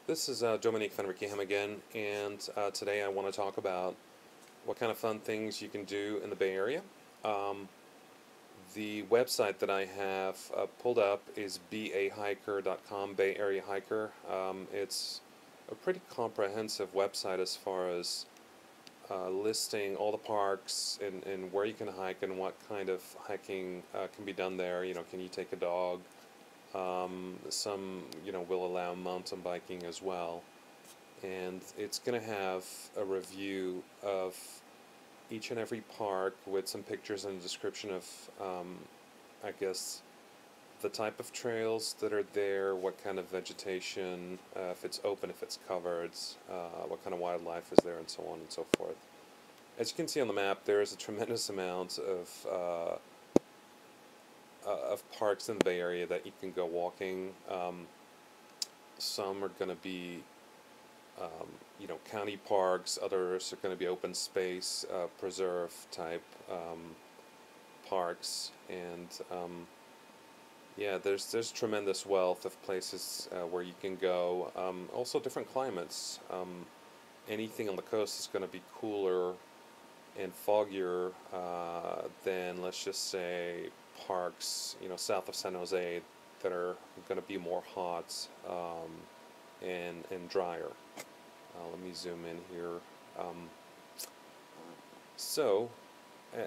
This is Dominique van Rickenham again, and today I want to talk about what kind of fun things you can do in the Bay Area. Um, the website that I have pulled up is bahiker.com, Bay Area Hiker. It's a pretty comprehensive website as far as listing all the parks and where you can hike and what kind of hiking can be done there. You know, can you take a dog? Some, will allow mountain biking as well. And it's going to have a review of each and every park with some pictures and a description of, I guess, the type of trails that are there, what kind of vegetation, if it's open, if it's covered, what kind of wildlife is there, and so on and so forth. As you can see on the map, there is a tremendous amount of parks in the Bay Area that you can go walking. Some are going to be county parks. Others are going to be open space, preserve type parks, and yeah, there's tremendous wealth of places where you can go. Also, different climates. Anything on the coast is going to be cooler and foggier than, let's just say, parks, south of San Jose that are going to be more hot and drier. Let me zoom in here. Um, so,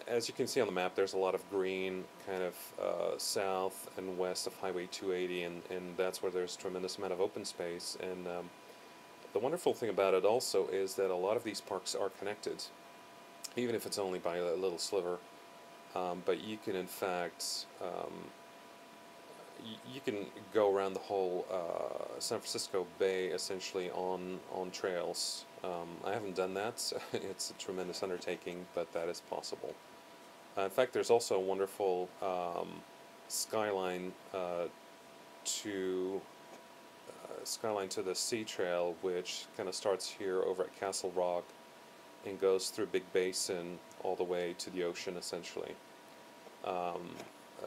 as you can see on the map, there's a lot of green kind of south and west of Highway 280, and that's where there's a tremendous amount of open space. And the wonderful thing about it also is that a lot of these parks are connected, even if it's only by a little sliver. But you can, in fact, you can go around the whole San Francisco Bay essentially on trails. I haven't done that. It's a tremendous undertaking, but that is possible. In fact, there's also a wonderful skyline to skyline to the Sea Trail, which kind of starts here over at Castle Rock and goes through Big Basin all the way to the ocean, essentially. Um,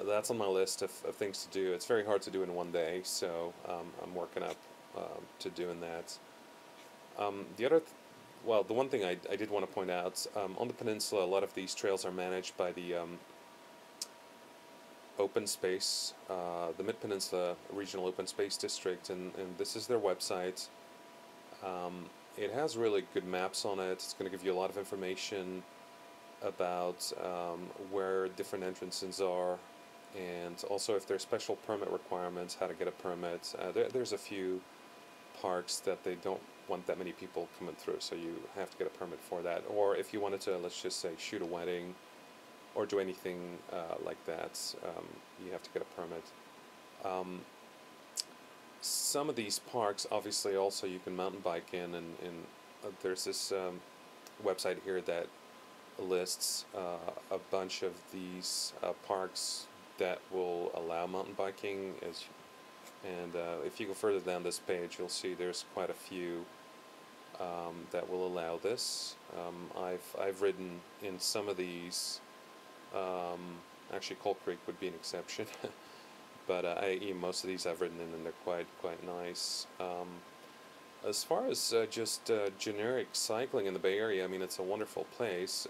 that's on my list of things to do. It's very hard to do in one day, so I'm working up to doing that. The other, well, the one thing I did want to point out, on the peninsula, a lot of these trails are managed by the Open Space, the Mid-Peninsula Regional Open Space District, and this is their website. It has really good maps on it. It's going to give you a lot of information about where different entrances are, and also if there's special permit requirements, how to get a permit. There's a few parks that they don't want that many people coming through, so you have to get a permit for that. Or if you wanted to, let's just say, shoot a wedding or do anything like that, you have to get a permit. Um, some of these parks, obviously, also you can mountain bike in, and there's this website here that lists a bunch of these parks that will allow mountain biking. And if you go further down this page, you'll see there's quite a few that will allow this. I've ridden in some of these. Actually, Coal Creek would be an exception, but most of these I've ridden in, and they're quite nice. As far as just generic cycling in the Bay Area, I mean, it's a wonderful place.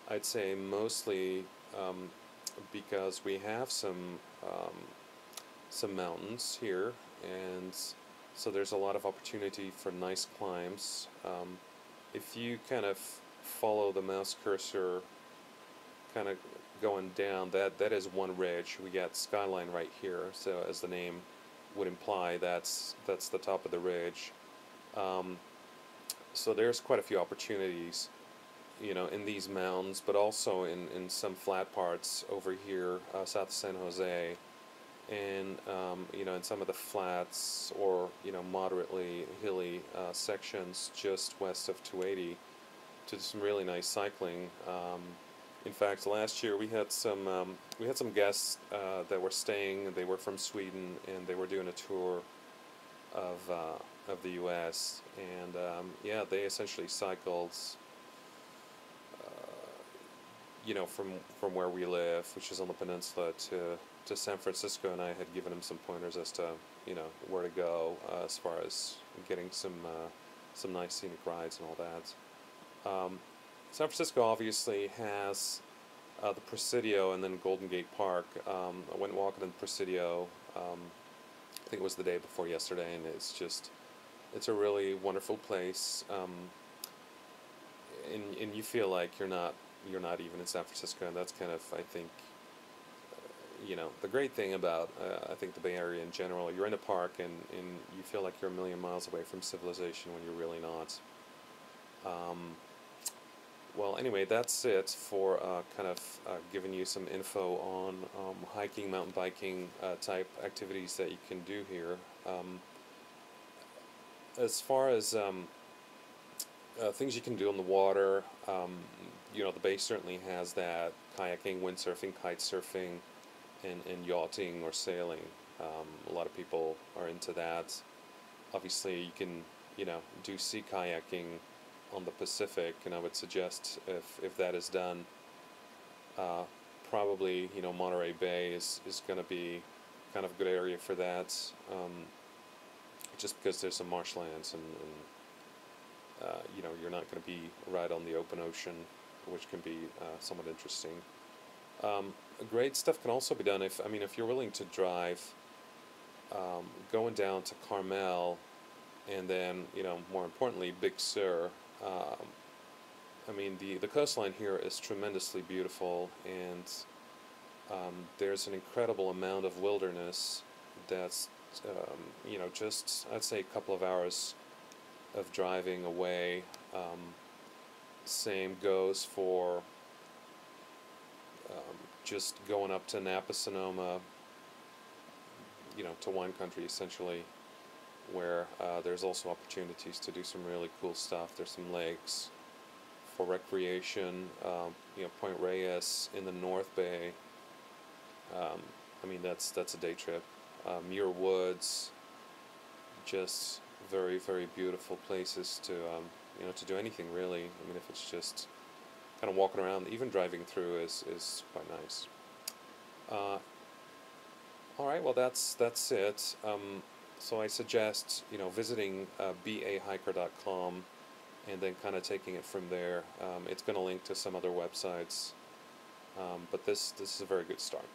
I'd say mostly because we have some mountains here, and so there's a lot of opportunity for nice climbs. If you kind of follow the mouse cursor, kind of going down, that is one ridge. We got skyline right here, so as the name would imply, that's the top of the ridge. So there's quite a few opportunities, in these mountains, but also in some flat parts over here south of San Jose, and in some of the flats or moderately hilly sections just west of 280, to do some really nice cycling. In fact, last year we had some guests that were staying. They were from Sweden, and they were doing a tour of the U.S. And yeah, they essentially cycled, from where we live, which is on the peninsula, to San Francisco, and I had given them some pointers as to where to go as far as getting some nice scenic rides and all that. San Francisco obviously has the Presidio and then Golden Gate Park. I went walking in Presidio. I think it was the day before yesterday, and it's a really wonderful place. And you feel like you're not even in San Francisco, and that's kind of, I think, the great thing about I think the Bay Area in general. You're in a park, and you feel like you're a million miles away from civilization when you're really not. Well, anyway, that's it for kind of giving you some info on hiking, mountain biking type activities that you can do here. As far as things you can do on the water, the bay certainly has that: kayaking, windsurfing, kite surfing, and yachting or sailing. A lot of people are into that. Obviously, you can, do sea kayaking on the Pacific, and I would suggest if that is done, probably, Monterey Bay is going to be kind of a good area for that, just because there's some marshlands and you're not going to be right on the open ocean, which can be somewhat interesting. Great stuff can also be done if you're willing to drive, going down to Carmel, and then more importantly Big Sur. The coastline here is tremendously beautiful, and there's an incredible amount of wilderness that's just, I'd say, a couple of hours of driving away. Same goes for just going up to Napa, Sonoma, to wine country essentially, where there's also opportunities to do some really cool stuff. There's some lakes for recreation. Point Reyes in the North Bay. That's a day trip. Muir Woods, just very, very beautiful places to do anything really. If it's just kind of walking around, even driving through is quite nice. All right, well that's it. So I suggest visiting bahiker.com and then kind of taking it from there. It's going to link to some other websites, but this is a very good start.